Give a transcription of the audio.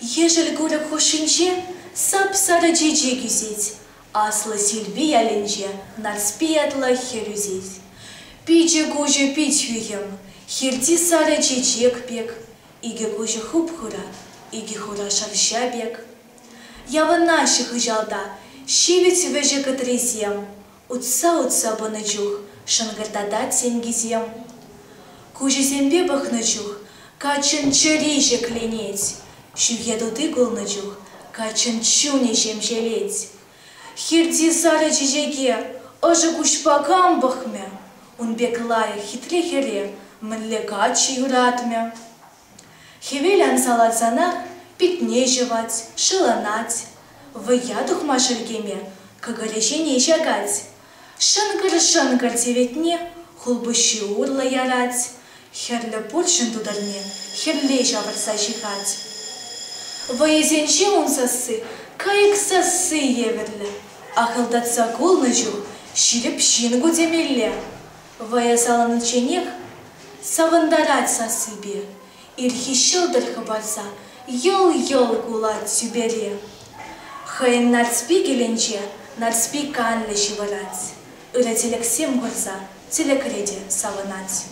Ежел гурак хушинче, сап сара джиджи гюзеть, асла сильби яленче, нарспи атла херюзеть. Пиче гуже пить хюем, хирти сара джиджек пек, иге гуже хуп хура, иге хура шарща бек. Ява наших жалда, щивить веже катрезем, утса бонычух, шангартадат сенгизем. Куже зембе бахнычух, качын чыриже кленеть, шуеду ты гулнычух, качын чуне жемжелеть. Хирти сара джиджеге, ожа кушпакам бахме, он беклая хитре хере, мэнле качы юратме. Хевелян салазанах, питне жевать, шеланать, в ядух машергеме, кагарешение жагать. Шангар теветне, хулбущи урла ярать, херле пульшин тударне, херле жаварса жихать. Воезенче он сасы, каек сасы еверле, ахылдатса гулнычух, ширеп шингу демелле. Воязаланы ченех, савандарать сасыбе, ирхи шылдыр хабарса, йол кулат сюбере. Хайын нарцпи келенче, нарцпи канле шиварать, ыры телексем горза, телекреде саванать.